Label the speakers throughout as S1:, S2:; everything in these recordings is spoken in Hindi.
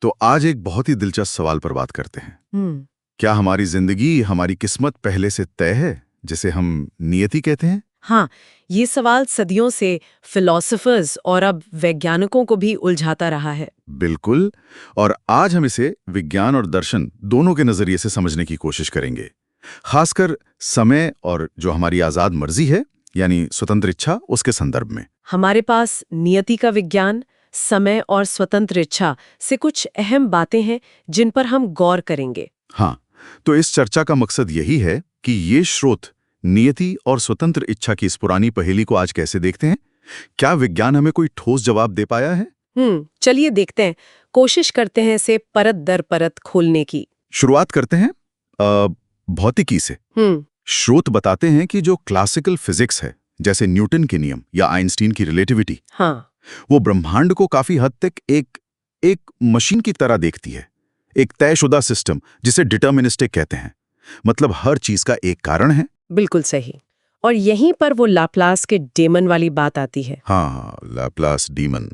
S1: तो आज एक बहुत ही दिलचस्प सवाल पर बात करते हैं। क्या हमारी जिंदगी, हमारी किस्मत पहले से तय है, जिसे हम नियति कहते हैं?
S2: हाँ, ये सवाल सदियों से फिलोसोफर्स और अब वैज्ञानिकों को भी उलझाता रहा है।
S1: बिल्कुल। और आज हम इसे विज्ञान और दर्शन दोनों के नजरिए से समझने की कोशिश करेंगे। खासकर समय और जो हमारी आजाद मर्जी है, यानी स्वतंत्र इच्छा, उसके संदर्भ में।
S2: हमारे पास नियति का विज्ञान, समय और स्वतंत्र इच्छा से कुछ अहम बातें हैं जिन पर हम गौर करेंगे।
S1: हाँ, तो इस चर्चा का मकसद यही है कि ये स्रोत नियति और स्वतंत्र इच्छा की इस पुरानी पहेली को आज कैसे देखते हैं। क्या विज्ञान हमें कोई ठोस जवाब दे पाया है?
S2: चलिए देखते हैं, कोशिश करते हैं इसे परत दर परत खोलने की।
S1: शुरुआत करते हैं भौतिकी से। स्रोत बताते हैं कि जो क्लासिकल फिजिक्स है, जैसे न्यूटन के नियम या आइंस्टीन की रिलेटिविटी,
S2: हाँ,
S1: वो ब्रह्मांड को काफी हद तक एक मशीन की तरह देखती है, एक तयशुदा सिस्टम जिसे डिटर्मिनिस्टिक कहते हैं। मतलब हर चीज का एक कारण है।
S2: बिल्कुल सही। और यहीं पर वो लाप्लास के डेमन वाली बात आती है।
S1: हाँ, लाप्लास डीमन,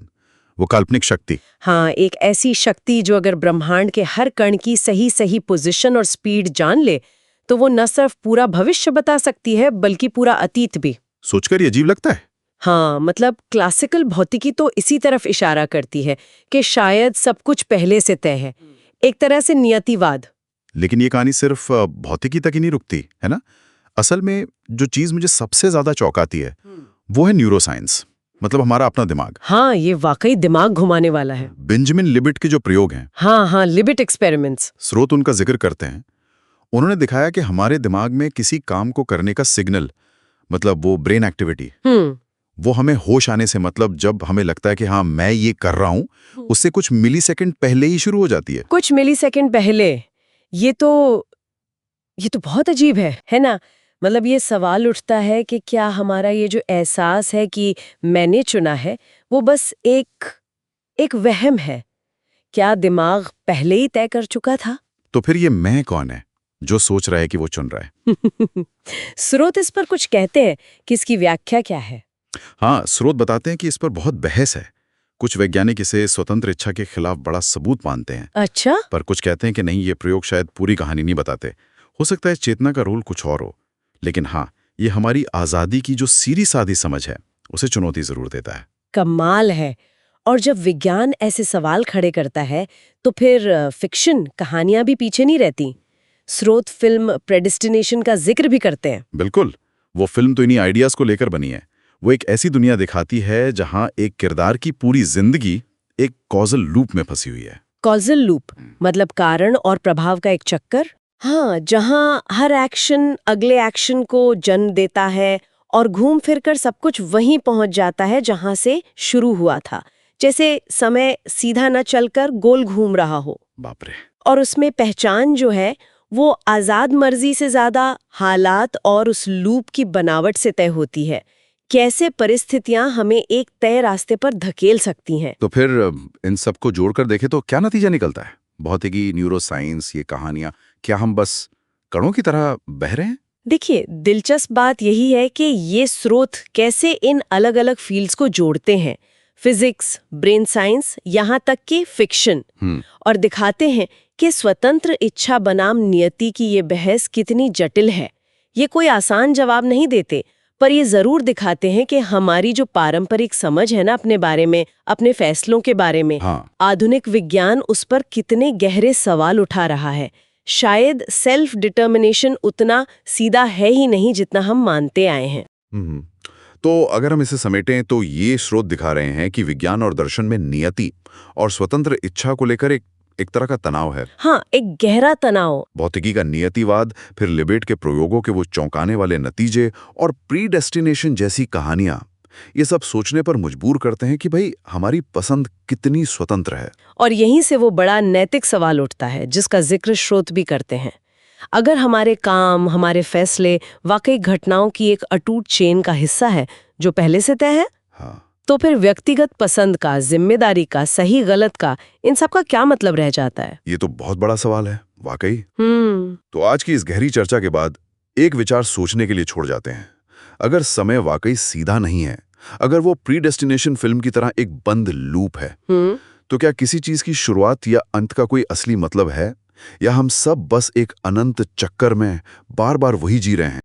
S1: वो काल्पनिक शक्ति।
S2: हाँ, एक ऐसी शक्ति जो अगर ब्रह्मांड के हर कण की सही सही पोजीशन और स्पीड जान ले तो वो न सिर्फ पूरा भविष्य बता सकती है बल्कि पूरा अतीत भी।
S1: सोचकर ये अजीब लगता है।
S2: हाँ, मतलब क्लासिकल भौतिकी तो इसी तरफ इशारा करती है कि शायद सब कुछ पहले से तय है, एक तरह से नियतिवाद।
S1: लेकिन ये कहानी सिर्फ भौतिकी तक ही नहीं रुकती, है ना? असल में जो चीज मुझे सबसे ज्यादा चौंकाती है वो है न्यूरोसाइंस, मतलब हमारा अपना दिमाग।
S2: हाँ, ये वाकई दिमाग घुमाने वाला है।
S1: बेंजामिन लिबिट के जो प्रयोग हैं,
S2: हाँ, लिबिट एक्सपेरिमेंट्स,
S1: स्रोत उनका जिक्र करते हैं। उन्होंने दिखाया कि हमारे दिमाग में किसी काम को करने का सिग्नल, मतलब वो ब्रेन एक्टिविटी, वो हमें होश आने से, मतलब जब हमें लगता है कि हाँ मैं ये कर रहा हूं, उससे कुछ मिलीसेकंड पहले ही शुरू हो जाती है।
S2: कुछ मिलीसेकंड पहले। ये तो बहुत अजीब है ना? मतलब ये सवाल उठता है कि क्या हमारा ये जो एहसास है कि मैंने चुना है, वो बस एक वहम है? क्या दिमाग पहले ही तय कर चुका था?
S1: तो फिर ये मैं कौन है जो सोच रहा है कि वो चुन रहा है?
S2: स्रोत इस पर कुछ कहते हैं कि इसकी व्याख्या क्या है?
S1: हाँ, स्रोत बताते हैं कि इस पर बहुत बहस है। कुछ वैज्ञानिक इसे स्वतंत्र इच्छा के खिलाफ बड़ा सबूत मानते हैं।
S2: अच्छा?
S1: पर कुछ कहते हैं कि नहीं, ये प्रयोग शायद पूरी कहानी नहीं बताते। हो सकता है चेतना का रोल कुछ और हो। लेकिन हाँ, ये हमारी आजादी की जो सीधी सादी समझ है, उसे चुनौती जरूर देता है।
S2: कमाल है। और जब विज्ञान ऐसे सवाल खड़े करता है तो फिर फिक्शन कहानियां भी पीछे नहीं रहती। स्रोत फिल्म प्रेडिस्टिनेशन का जिक्र भी करते हैं।
S1: बिल्कुल। वो फिल्म तो इन्हीं आइडियाज को लेकर बनी है। वो एक ऐसी दुनिया दिखाती है जहां एक किरदार की पूरी जिंदगी एक कॉजल लूप में फंसी हुई है।
S2: कॉजल लूप मतलब कारण और प्रभाव का एक चक्कर। हाँ, जहां हर एक्शन अगले एक्शन को जन्म देता है और घूम फिर कर सब कुछ वहीं पहुंच जाता है जहां से शुरू हुआ था। जैसे समय सीधा न चलकर गोल घूम रहा हो।
S1: बाप रे।
S2: और उसमें पहचान जो है वो आजाद मर्जी से ज्यादा हालात और उस लूप की बनावट से तय होती है। कैसे परिस्थितियां हमें एक तय रास्ते पर धकेल सकती हैं।
S1: तो फिर इन सबको जोड़कर देखें तो क्या नतीजा निकलता है? भौतिकी, न्यूरोसाइंस, ये कहानियां, क्या हम बस कणों की तरह बह रहे हैं?
S2: देखिए, दिलचस्प बात यही है कि ये स्रोत कैसे इन अलग अलग फील्ड्स को जोड़ते हैं, फिजिक्स, ब्रेन साइंस, यहाँ तक कि फिक्शन, और दिखाते हैं कि स्वतंत्र इच्छा बनाम नियति की ये बहस कितनी जटिल है। ये कोई आसान जवाब नहीं देते, पर ये जरूर दिखाते हैं कि हमारी जो पारंपरिक समझ है ना अपने बारे में, अपने फैसलों के बारे में, आधुनिक विज्ञान उस पर कितने गहरे सवाल उठा रहा है। शायद सेल्फ डिटर्मिनेशन उतना सीधा है ही नहीं जितना हम मानते आए हैं।
S1: तो अगर हम इसे समेटें तो ये स्रोत दिखा रहे हैं कि विज्ञान और दर्शन में नियति और स्वतंत्र इच्छा को लेकर एक तरह का तनाव है।
S2: हाँ, एक गहरा तनाव।
S1: भौतिकी का नियतिवाद, फिर लिबेट के प्रयोगों के वो चौंकाने वाले नतीजे और प्रीडेस्टिनेशन जैसी कहानियां, ये सब सोचने पर मजबूर करते हैं कि भाई हमारी पसंद कितनी स्वतंत्र है।
S2: और यहीं से वो बड़ा नैतिक सवाल उठता है जिसका जिक्र स्रोत भी करते हैं। अगर हमारे काम, हमारे फैसले वाकई घटनाओं की एक अटूट चेन का हिस्सा है जो पहले से तय है, तो फिर व्यक्तिगत पसंद का, जिम्मेदारी का, सही गलत का, इन सब का क्या मतलब रह जाता है?
S1: ये तो बहुत बड़ा सवाल है वाकई। तो आज की इस गहरी चर्चा के बाद एक विचार सोचने के लिए छोड़ जाते हैं। अगर समय वाकई सीधा नहीं है, अगर वो प्रीडेस्टिनेशन फिल्म की तरह एक बंद लूप है, तो क्या किसी चीज की शुरुआत या अंत का कोई असली मतलब है, या हम सब बस एक अनंत चक्कर में बार बार वही जी रहे हैं?